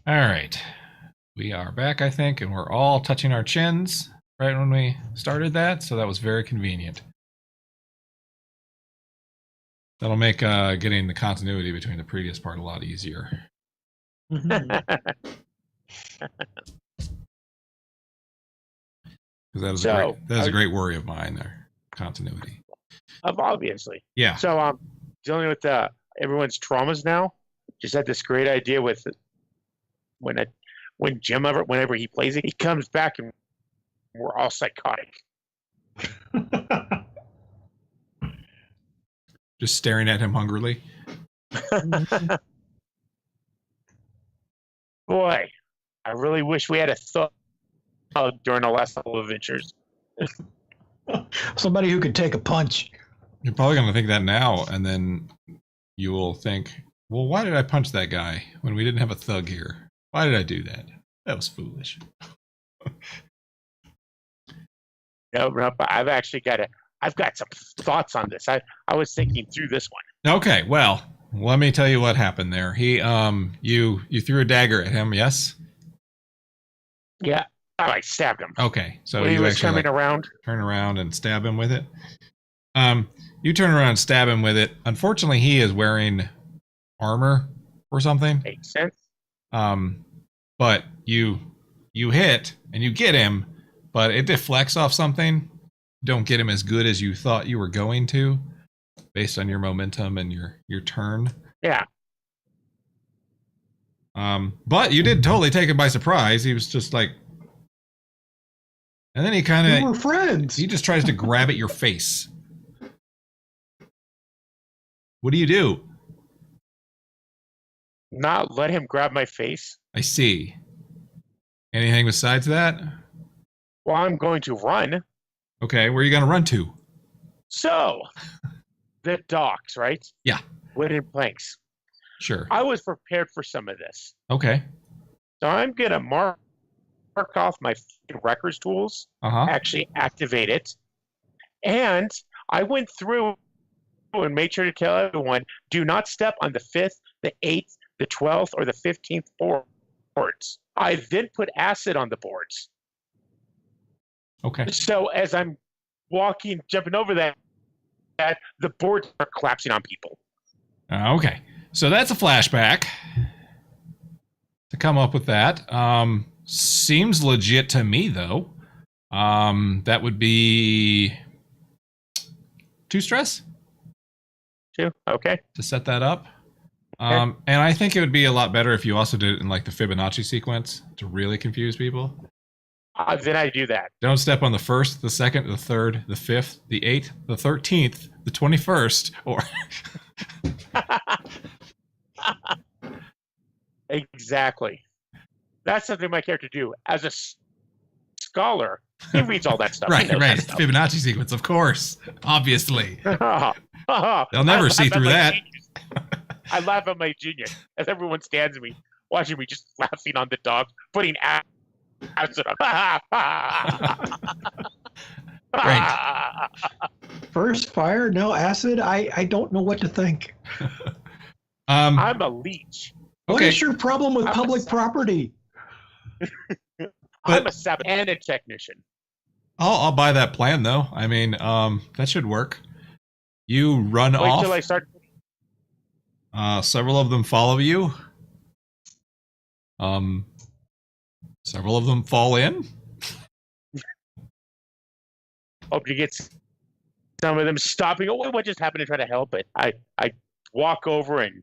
All right. We are back, I think, and we're all touching our chins right when we started that, so that was very convenient. That'll make getting the continuity between the previous part a lot easier. Because that is a great worry of mine there. Continuity. Obviously. Yeah. So dealing with everyone's traumas now. Just had this great idea with when Jim whenever he plays it, he comes back and we're all psychotic. Just staring at him hungrily. Boy, I really wish we had a thug during the last couple of adventures. Somebody who could take a punch. You're probably going to think that now, and then you will think, well, why did I punch that guy when we didn't have a thug here? Why did I do that? That was foolish. No, but I've got some thoughts on this. I was thinking through this one. Okay, well, let me tell you what happened there. He you threw a dagger at him, yes? Yeah, I stabbed him. Okay, so when you he was actually coming around, turn around and stab him with it. You turn around and stab him with it. Unfortunately, he is wearing armor or something. Makes sense. But you hit and you get him, but it deflects off something. Don't get him as good as you thought you were going to, based on your momentum and your turn. Yeah. But you did totally take him by surprise. He was just like, and then he kind of, we were friends. He just tries to grab at your face. What do? Not let him grab my face. I see. Anything besides that? Well, I'm going to run. Okay, where are you going to run to? So, the docks, right? Yeah. Wooden planks. Sure. I was prepared for some of this. Okay. So I'm going to mark off my records tools, actually activate it. And I went through and made sure to tell everyone, do not step on the 5th, the 8th, the 12th, or the 15th boards. I then put acid on the boards. Okay. So as I'm jumping over that the boards are collapsing on people. Okay. So that's a flashback to come up with that. Seems legit to me, though. That would be 2 stress. 2, okay. To set that up. And I think it would be a lot better if you also did it in like the Fibonacci sequence to really confuse people. Then I do that. Don't step on the 1st, the 2nd, the 3rd, the 5th, the 8th, the 13th, the 21st, or... Exactly. That's something my character do. As a scholar, he reads all that stuff. Right. Fibonacci sequence, of course. Obviously. They'll never see through that. I laugh at my genius as everyone stands at me, watching me just laughing on the dog, putting acid on. Right. First fire, no acid. I don't know what to think. I'm a leech. What is your problem with public property? I'm a saboteur and a technician. I'll buy that plan, though. I mean, that should work. You run off. Wait till I start. Several of them follow you. Several of them fall in. Hope you get some of them stopping. Oh, what just happened to try to help it? I walk over and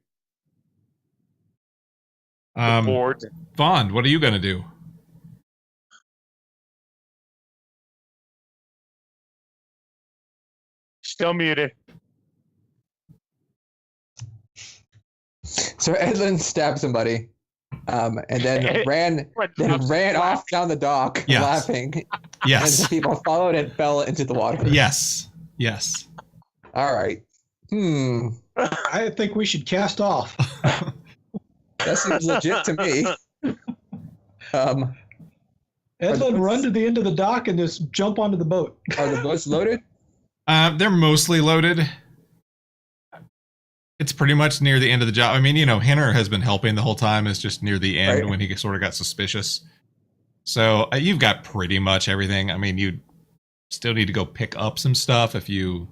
boards. Vaughn, what are you gonna do? Still muted. So Edlin stabbed somebody, and then ran off down the dock, laughing. Yes. And people followed and fell into the water. Yes. All right. I think we should cast off. That seems legit to me. Edlin, run to the end of the dock and just jump onto the boat. Are the boats loaded? They're mostly loaded. It's pretty much near the end of the job. I mean, Henner has been helping the whole time. It's just near the end when he sort of got suspicious. So you've got pretty much everything. I mean, you still need to go pick up some stuff if you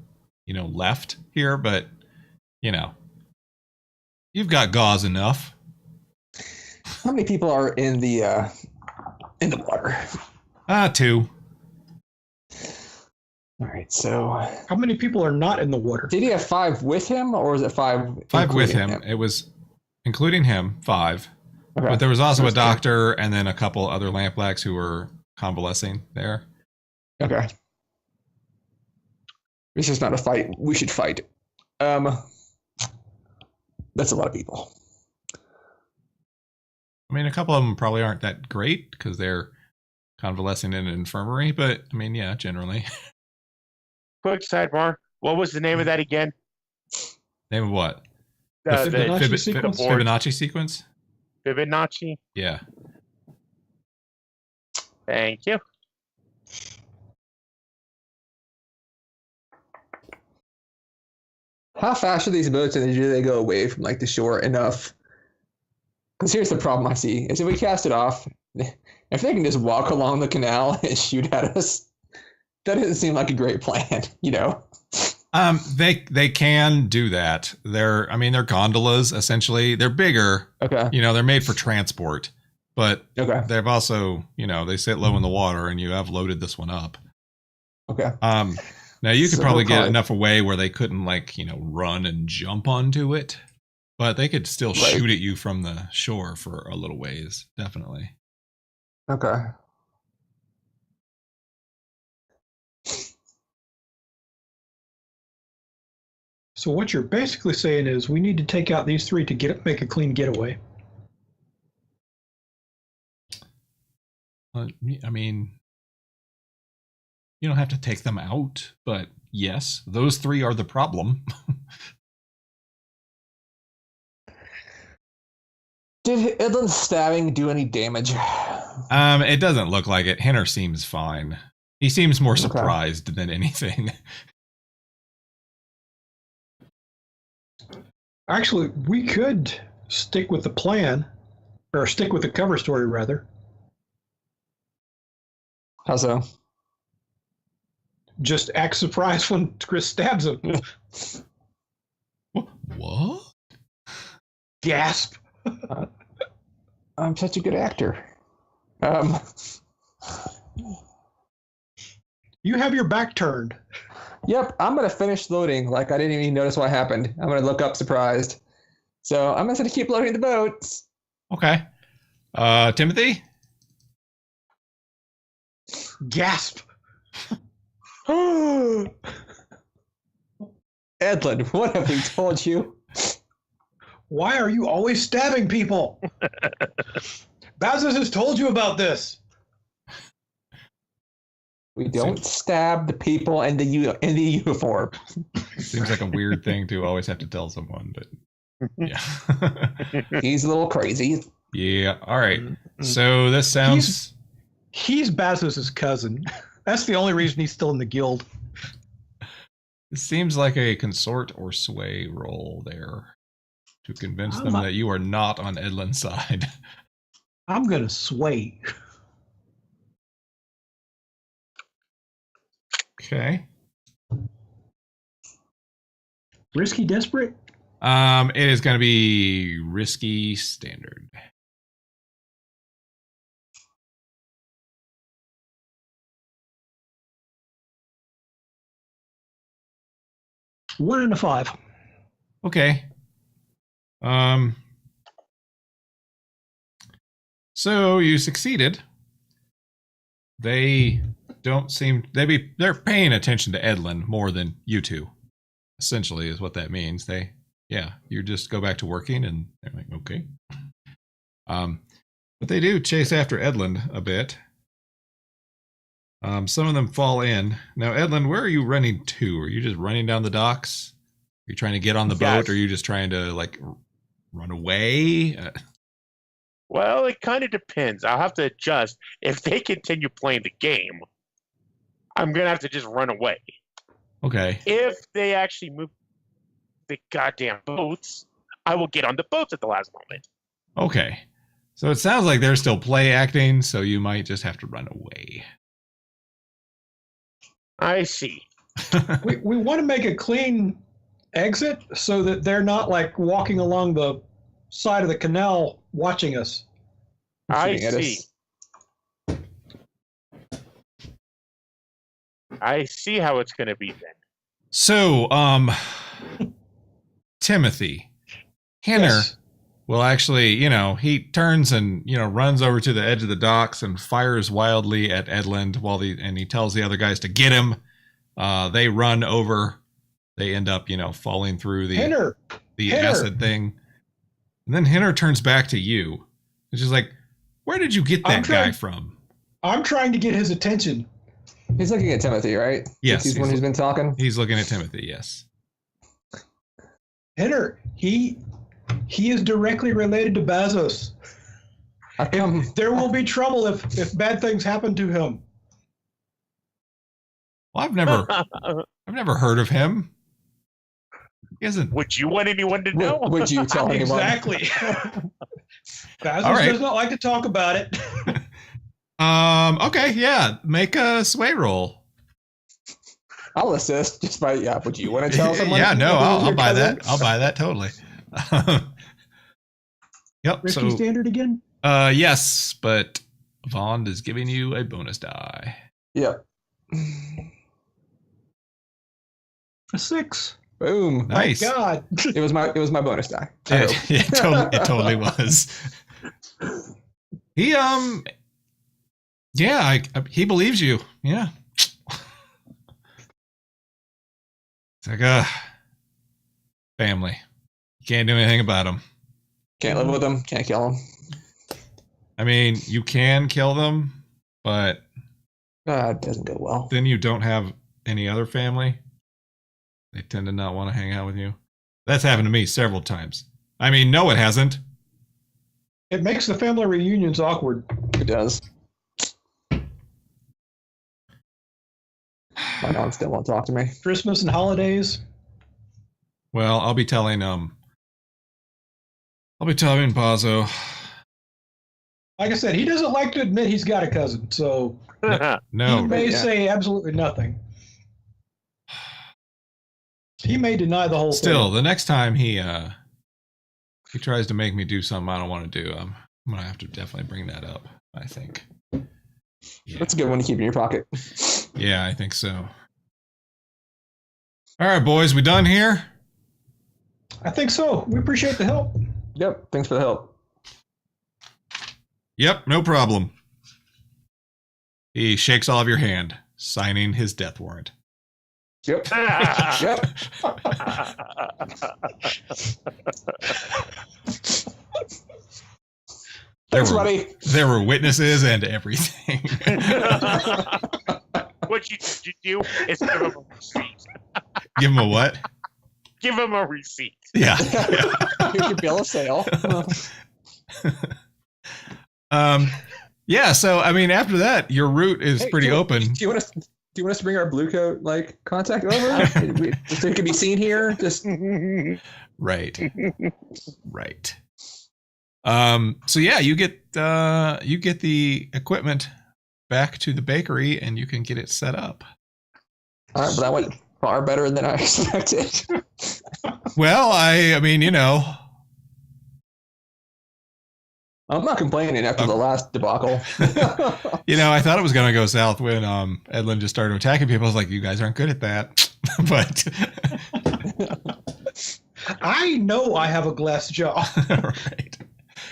left here, but you've got gauze enough. How many people are in the water? 2. All right, so how many people are not in the water? Did he have 5 with him, or was it 5? 5 with him. It was including him 5. Okay. But there was also a doctor and then a couple other lampblacks who were convalescing there. Okay. This is not a fight we should fight. That's a lot of people. I mean, a couple of them probably aren't that great because they're convalescing in an infirmary, but I mean, yeah, generally. Quick sidebar. What was the name of that again? Name of what? The Fibonacci sequence? Fibonacci sequence? Fibonacci? Yeah. Thank you. How fast are these boats, and do they go away from the shore enough? Because here's the problem I see: is if we cast it off, if they can just walk along the canal and shoot at us, that doesn't seem like a great plan, They can do that. They're gondolas essentially. They're bigger. Okay. They're made for transport, but they've also, they sit low in the water, and you have loaded this one up. Okay. Now you could probably get enough away where they couldn't run and jump onto it, but they could still shoot at you from the shore for a little ways. Definitely. Okay. So what you're basically saying is we need to take out these 3 to make a clean getaway. I mean, you don't have to take them out, but yes, those 3 are the problem. Did Edlin's stabbing do any damage? It doesn't look like it. Henner seems fine. He seems more surprised than anything. Actually, we could stick with the plan, or stick with the cover story, rather. How so? Just act surprised when Chris stabs him. What? Gasp. I'm such a good actor. You have your back turned. Yep, I'm going to finish loading like I didn't even notice what happened. I'm going to look up surprised. So I'm just going to keep loading the boats. Okay. Timothy? Gasp. Edlin, what have we told you? Why are you always stabbing people? Bazos has told you about this. We don't stab the people in the uniform. Seems like a weird thing to always have to tell someone, but yeah. He's a little crazy. Yeah. All right. So this sounds... He's Bazos' cousin. That's the only reason he's still in the guild. It seems like a consort or sway roll there to convince them that you are not on Edlin's side. I'm going to sway. Okay. Risky desperate? It is going to be risky standard. One and a 5. Okay. So you succeeded. They don't seem they're paying attention to Edlin more than you two. Essentially, is what that means. You just go back to working, and they're like, okay. But they do chase after Edlin a bit. Some of them fall in. Now, Edlin, where are you running to? Are you just running down the docks? Are you trying to get on the boat, or are you just trying to run away? Well, it kind of depends. I'll have to adjust. If they continue playing the game, I'm gonna have to just run away. Okay. If they actually move the goddamn boats, I will get on the boats at the last moment. Okay. So it sounds like they're still play acting, so you might just have to run away. I see. We want to make a clean exit so that they're not like walking along the side of the canal watching us. I Shooting at see. us. I see how it's going to be then. So, Timothy, Henner Yes. will actually, he turns and, runs over to the edge of the docks and fires wildly at Edlund and he tells the other guys to get him. They run over. They end up, falling through the Henner. acid thing. And then Henner turns back to you. It's just like, where did you get that guy from? I'm trying to get his attention. He's looking at Timothy, right? Yes. He's the one who's been talking. He's looking at Timothy, yes. Henner, he is directly related to Bazos. How come? There will be trouble if bad things happen to him. Well, I've never heard of him. He isn't. Would you want anyone to know? Would you tell anyone? Exactly. Bazos All right. does not like to talk about it. Okay, yeah. Make a sway roll. I'll assist. Just by would you want to tell someone? Yeah, no, who's I'll your buy cousin? that. I'll buy that totally. Yep. Risky So, standard again? yes, but Vaughn is giving you a bonus die. Yep. A 6. Boom. Nice. God. It was my bonus die. It totally was. He yeah, he believes you. Yeah. It's like family. You can't do anything about them. Can't live with them. Can't kill them. I mean, you can kill them, but It doesn't go well. then you don't have any other family. They tend to not want to hang out with you. That's happened to me several times. I mean, no, it hasn't. It makes the family reunions awkward. It does. My mom still won't talk to me. Christmas and holidays. Well, I'll be telling Pazzo. Like I said, he doesn't like to admit he's got a cousin, so he No, may yeah. say absolutely nothing. He may deny the whole still, thing. the next time he tries to make me do something I don't want to do, I'm gonna have to definitely bring that up. I think. Yeah. That's a good one to keep in your pocket. Yeah, I think so. All right, boys, we done here? I think so. We appreciate the help. Yep. Thanks for the help. Yep, no problem. He shakes all of your hand, signing his death warrant. Yep. Yep. Thanks, buddy. There were witnesses and everything. What you do is give him a receipt. Give him a what? Give him a receipt. Yeah. Here's your bill of sale. Yeah, so I mean after that your route is Hey, pretty open. Do you want us to bring our blue coat contact over so he can be seen here? Just Right. Right. So yeah, you get the equipment back to the bakery and you can get it set up. all right, but that went far better than I expected. Well, I mean, I'm not complaining after the last debacle. I thought it was going to go south when Edlund just started attacking people. I was like, you guys aren't good at that. But I know I have a glass jaw. right.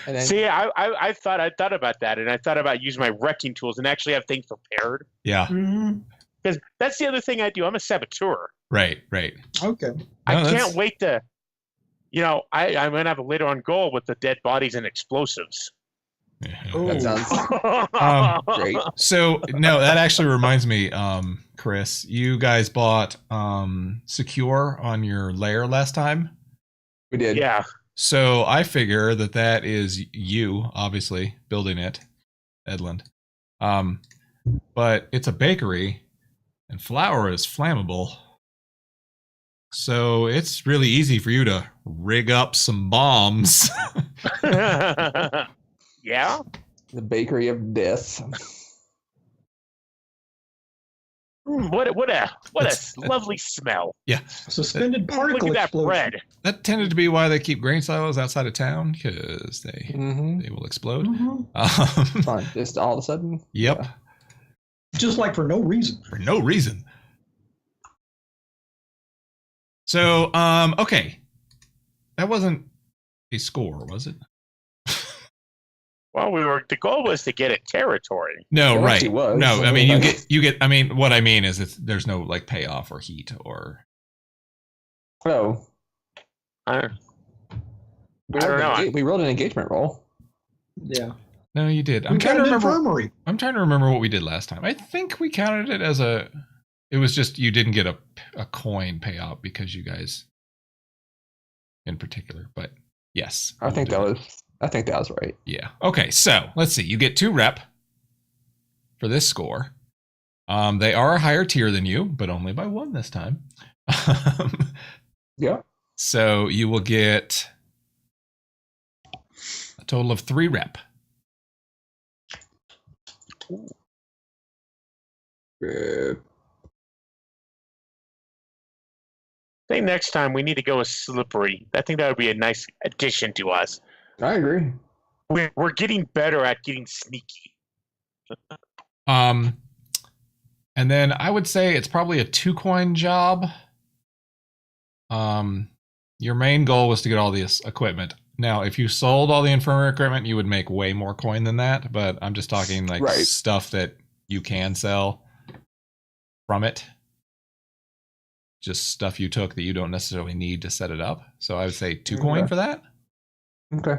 And then, See, I thought about that, and I thought about using my wrecking tools and actually have things prepared. Yeah. Mhm. Because that's the other thing I do. I'm a saboteur. Right. Okay. I No, can't wait to, I'm going to have a later on goal with the dead bodies and explosives. Oh. that sounds great. So no, that actually reminds me, Chris, you guys bought Secure on your lair last time. We did. Yeah. So I figure that is you, obviously, building it, Edlund. But it's a bakery, and flour is flammable. So it's really easy for you to rig up some bombs. Yeah. The bakery of death. What a lovely smell. Yeah. Suspended particle Look at that explosion. bread. That tended to be why they keep grain silos outside of town, because they will explode. Fun. Just all of a sudden. Yep. Yeah. Just like for no reason. For no reason. So, okay. That wasn't a score, was it? Well, the goal was to get a territory. No, It right. actually was. No, I mean you get I mean what I mean is there's no like payoff or heat or Oh. I don't know. We rolled an engagement roll. Yeah. No, you did. We I'm trying to remember infirmary. I'm trying to remember what we did last time. I think we counted it as it was just you didn't get a coin payout because you guys in particular, but yes. I think that was right. Yeah. Okay, so let's see. You get 2 rep for this score. They are a higher tier than you, but only by 1 this time. Yeah. So you will get a total of 3 rep. I think next time we need to go with slippery. I think that would be a nice addition to us. I agree. We're getting better at getting sneaky. And then I would say it's probably a 2 coin job. Your main goal was to get all this equipment. Now, if you sold all the infirmary equipment, you would make way more coin than that. But I'm just talking like stuff that you can sell from it. Just stuff you took that you don't necessarily need to set it up. So I would say 2 coin for that. Okay.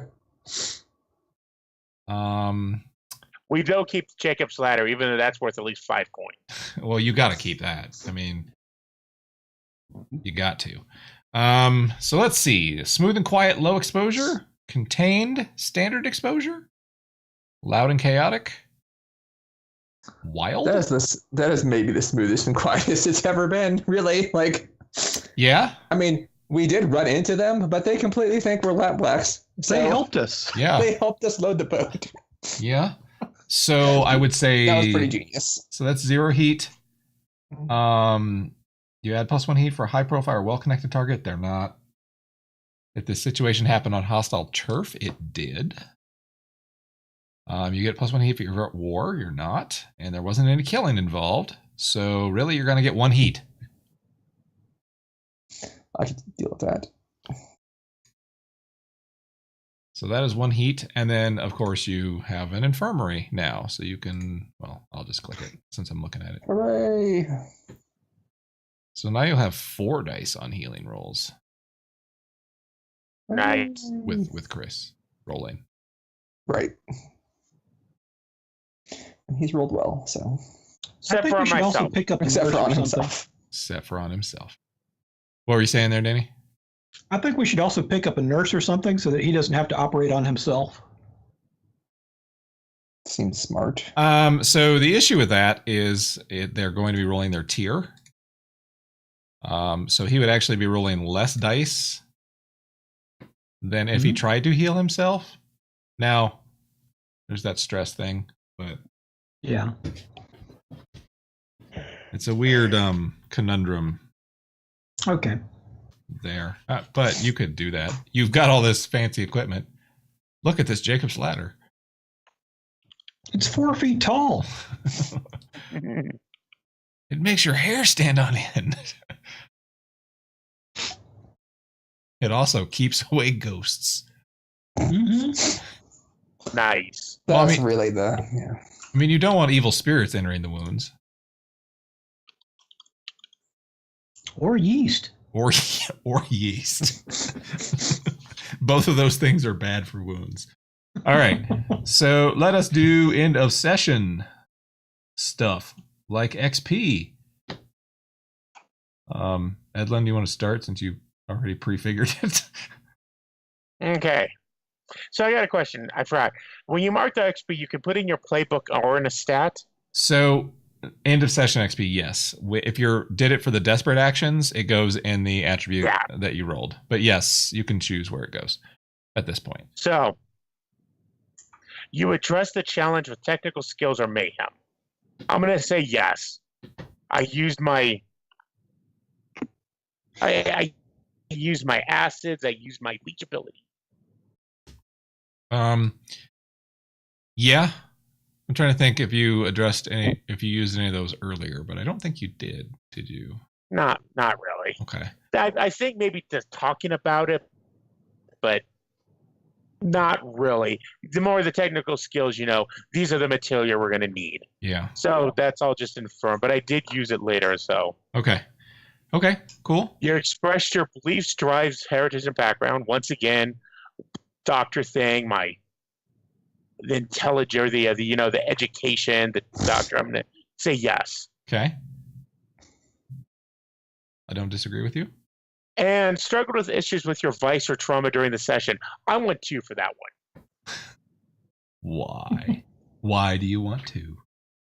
We don't keep Jacob's ladder, even though that's worth at least 5 coin. Well, you got to keep that. I mean, you got to. So let's see. Smooth and quiet, low exposure. Contained, standard exposure. Loud and chaotic. Wild. That is maybe the smoothest and quietest it's ever been. Really, like. Yeah. I mean, we did run into them, but they completely think we're lap blacks. So They helped us. Yeah. They helped us load the boat. Yeah. So I would say that was pretty genius. So that's 0 heat. You add +1 heat for a high profile or well connected target. They're not. If this situation happened on hostile turf, it did. You get +1 heat if you're at war. You're not, and there wasn't any killing involved. So really, you're going to get 1 heat. I should deal with that. So that is 1 heat, and then of course you have an infirmary now, so you can. Well, I'll just click it since I'm looking at it. Hooray! So now you'll have 4 dice on healing rolls Nice. with Chris rolling. Right. And he's rolled well, so. I Except think for we should also myself. pick up a Except nurse for or on something. himself. Except for on himself. What were you saying there, Danny? I think we should also pick up a nurse or something so that he doesn't have to operate on himself. Seems smart. So the issue with that is they're going to be rolling their tier. So he would actually be rolling less dice than if he tried to heal himself. Now, there's that stress thing, but Yeah. it's a weird conundrum Okay. there. But you could do that. You've got all this fancy equipment. Look at this Jacob's ladder. It's 4 feet tall. It makes your hair stand on end. It also keeps away ghosts. Mm-hmm. Nice. Well, I That's mean- really the. Yeah. I mean, you don't want evil spirits entering the wounds. Or yeast. Or yeast. Both of those things are bad for wounds. All right. So let us do end of session stuff like XP. Edlin, you want to start since you already prefigured it? Okay. So I got a question. I forgot. When you mark the XP, you can put in your playbook or in a stat. So end of session XP, yes. If you did it for the desperate actions, it goes in the attribute that you rolled. But yes, you can choose where it goes at this point. So, you address the challenge with technical skills or mayhem. I'm going to say yes. I used my I used my acids. I used my leech ability. Yeah. I'm trying to think if you used any of those earlier, but I don't think you did. Did you? Not really. Okay. I think maybe just talking about it, but not really. The more the technical skills, these are the material we're going to need. Yeah. So that's all just infirm, but I did use it later. So. Okay, cool. You expressed your beliefs, drives, heritage, and background. Once again, doctor thing, the intelligence, the education, the doctor. I'm gonna say yes. Okay. I don't disagree with you. And struggled with issues with your vice or trauma during the session. I want 2 for that one. Why? Why do you want 2?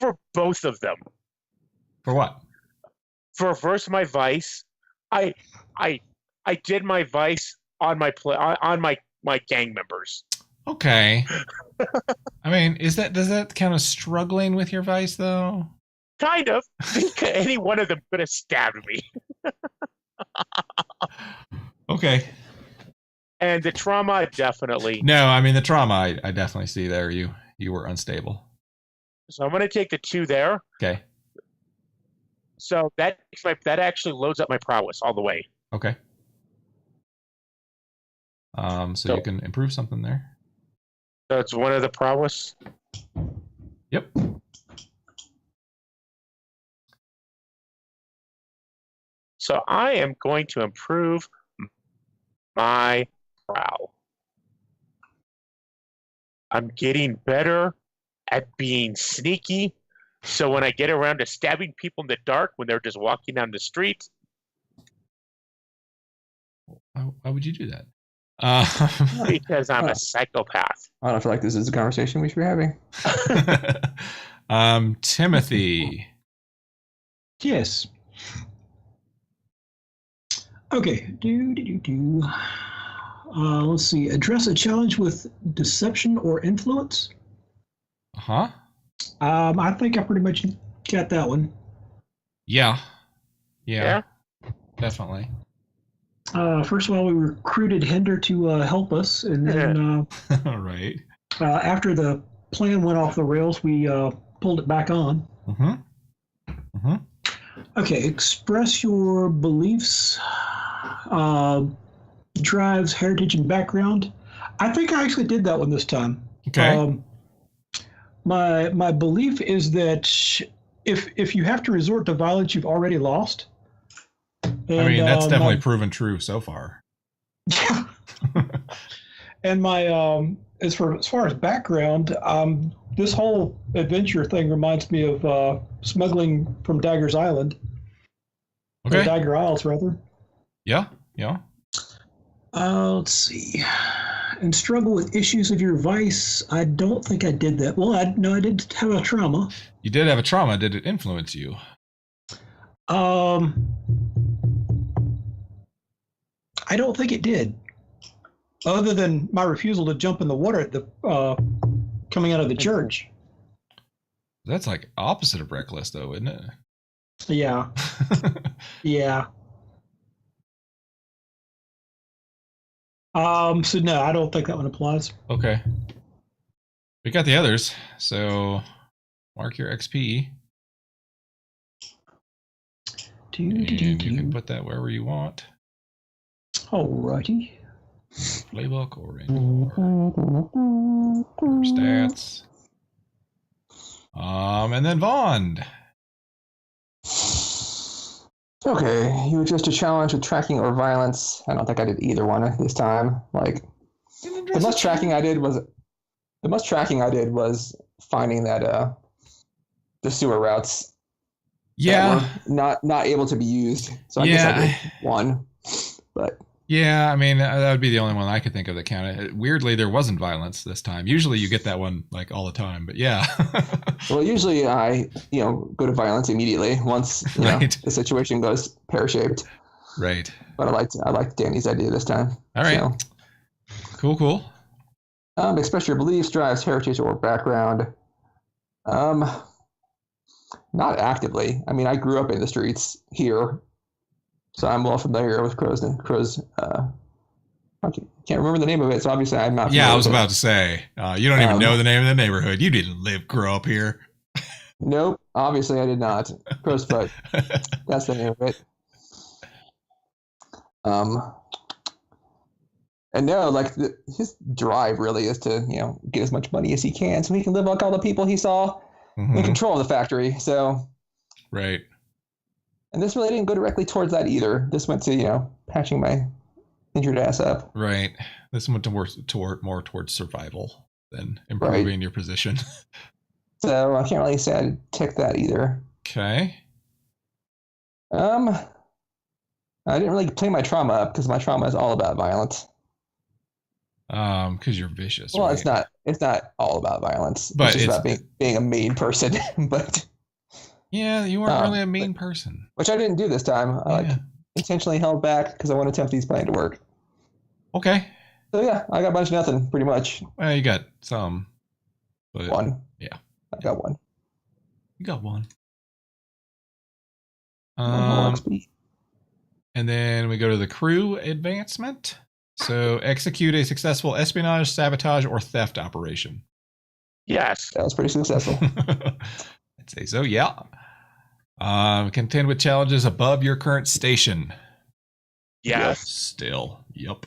For both of them. For what? For reverse my vice, I did my vice on my gang members. Okay. I mean, does that count as struggling with your vice though? Kind of. Any one of them could have stabbed me. Okay. And the trauma, definitely. No, I mean the trauma, I definitely see there. You were unstable. So I'm going to take the 2 there. Okay. So that actually loads up my prowess all the way. Okay. So you can improve something there. So it's one of the prowess. Yep. So I am going to improve my prowl. I'm getting better at being sneaky. So when I get around to stabbing people in the dark when they're just walking down the street. Why would you do that? Because I'm a psychopath. I don't feel like this is a conversation we should be having. Timothy. Yes. Okay. Let's see. Address a challenge with deception or influence. Uh-huh. I think I pretty much got that one. Yeah. Definitely. First of all, we recruited Hinder to help us, and then right. After the plan went off the rails, we pulled it back on. Okay, express your beliefs, drives, heritage, and background. I think I actually did that one this time. Okay. My belief is that if you have to resort to violence, you've already lost. And, I mean, that's definitely proven true so far. Yeah. And my as far as background, this whole adventure thing reminds me of smuggling from Dagger's Island. Okay. Or Dagger Isles, rather. Yeah. Let's see. And struggle with issues of your vice. I don't think I did that. Well, I did have a trauma. You did have a trauma. Did it influence you? I don't think it did. Other than my refusal to jump in the water at the coming out of the church. That's like opposite of reckless, though, isn't it? Yeah. Yeah. So no, I don't think that one applies. Okay. We got the others, so mark your XP. And you can put that wherever you want. Alrighty. Playbook or in your stats. And then Vaughn. Okay, you adjust a challenge with tracking or violence. I don't think I did either one this time. Like the most tracking I did was finding that the sewer routes. Yeah. That were not able to be used. So I guess I did one. But Yeah, I mean that would be the only one I could think of that counted. Weirdly, there wasn't violence this time. Usually, you get that one like all the time, but yeah. Well, usually I, go to violence immediately once Right. the situation goes pear-shaped. Right. But I liked Danny's idea this time. All right. So, Cool. express your beliefs, drives, heritage, or background. Not actively. I mean, I grew up in the streets here, so I'm well familiar with Crow's. I can't remember the name of it, so obviously I'm not. Yeah, I was about to say you don't even know the name of the neighborhood. You didn't grow up here. Nope, obviously I did not. Crow's Foot. That's the name of it. And no, like his drive really is to get as much money as he can, so he can live like all the people he saw in control of the factory. So, right. And this really didn't go directly towards that either. This went to patching my injured ass up. Right. This went more towards survival than improving your position. So I can't really say I tick that either. Okay. I didn't really play my trauma up because my trauma is all about violence. Because you're vicious. Well, right? it's not all about violence, but it's about being a mean person. But yeah, you weren't really a mean person, which I didn't do this time. I intentionally held back because I want to tempt these plan to work. Okay. So yeah, I got a bunch of nothing, pretty much. Well, you got some. But one. Yeah. I got one. You got one. And then we go to the crew advancement. So execute a successful espionage, sabotage, or theft operation. Yes. That was pretty successful. I'd say so, yeah. Contend with challenges above your current station. Yes. Still, yep.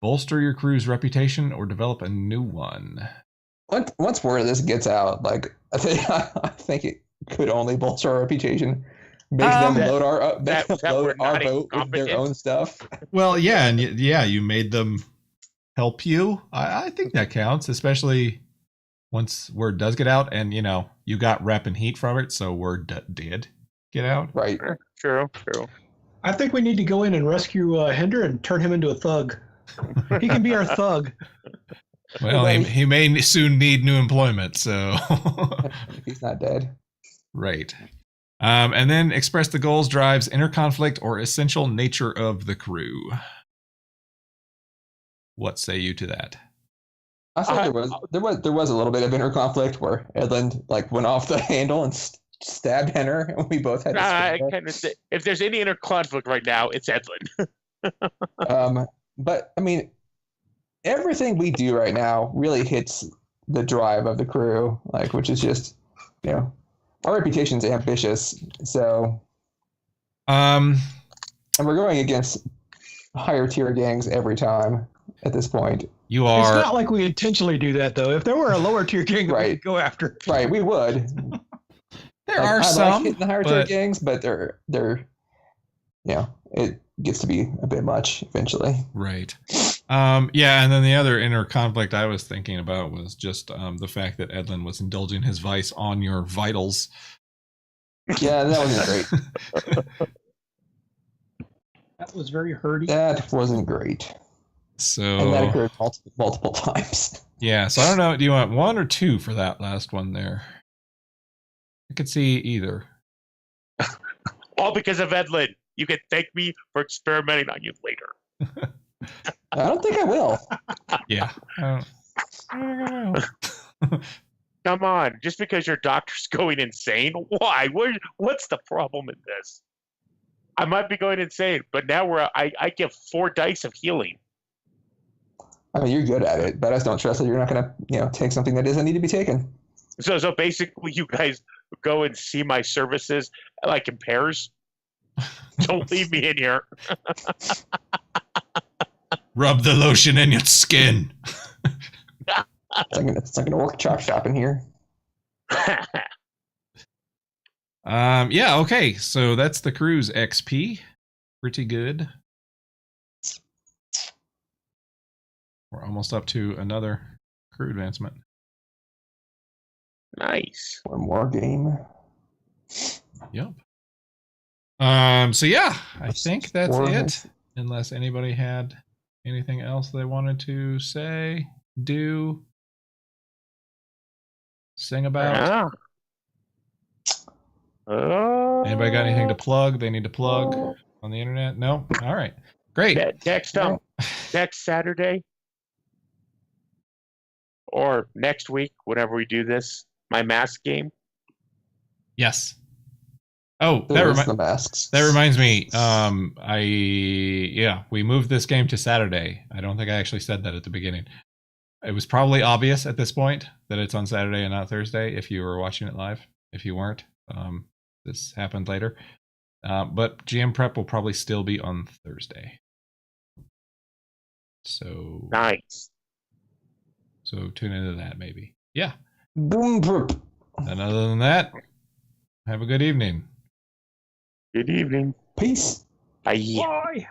Bolster your crew's reputation or develop a new one. Once word of this gets out, like I think it could only bolster our reputation. Make them load our boat with their own stuff. Well, yeah, and you made them help you. I think that counts, especially once word does get out, and you got rep and heat from it, so word did get out. Right. True. I think we need to go in and rescue Hinder and turn him into a thug. He can be our thug. Well, he may soon need new employment, so if he's not dead. Right. And then express the goals, drives, inner conflict, or essential nature of the crew. What say you to that? I thought there was a little bit of inner conflict where Edlund went off the handle and stabbed Henner, and we both had to if there's any inner conflict right now, it's Edlund. But I mean, everything we do right now really hits the drive of the crew, which is just our reputation's ambitious, so and we're going against higher tier gangs every time at this point. You are. It's not like we intentionally do that, though. If there were a lower tier gang that we could go after, right, we would. There are some hitting the higher tier gangs, but they're it gets to be a bit much eventually. Right. Yeah, and then the other inner conflict I was thinking about was just the fact that Edlund was indulging his vice on your vitals. Yeah, that wasn't great. That was very hurty. That wasn't great. So and that occurred multiple times. Yeah, so I don't know. Do you want 1 or 2 for that last one there? I could see either. All because of Edlund. You can thank me for experimenting on you later. I don't think I will. Yeah. I don't know. Come on. Just because your doctor's going insane? Why? What's the problem in this? I might be going insane, but now I give 4 dice of healing. I mean, you're good at it, but I just don't trust that you're not going to, take something that doesn't need to be taken. So basically, you guys go and see my services in pairs. Don't leave me in here. Rub the lotion in your skin. It's not gonna work chop shop in here. Yeah, okay. So that's the crew's XP. Pretty good. We're almost up to another crew advancement. Nice. One more game. Yep. So yeah, I think that's it. unless anybody had anything else they wanted to say, do, sing about. Anybody got anything to plug? They need to plug on the internet? No? All right. Great. Next Saturday or next week, whenever we do this, my mask game. Yes. Oh, that reminds me. We moved this game to Saturday. I don't think I actually said that at the beginning. It was probably obvious at this point that it's on Saturday and not Thursday if you were watching it live. If you weren't, this happened later. But GM Prep will probably still be on Thursday. So nice. So tune into that maybe. Yeah. Boom. And other than that, have a good evening. Good evening. Peace. Bye. Bye.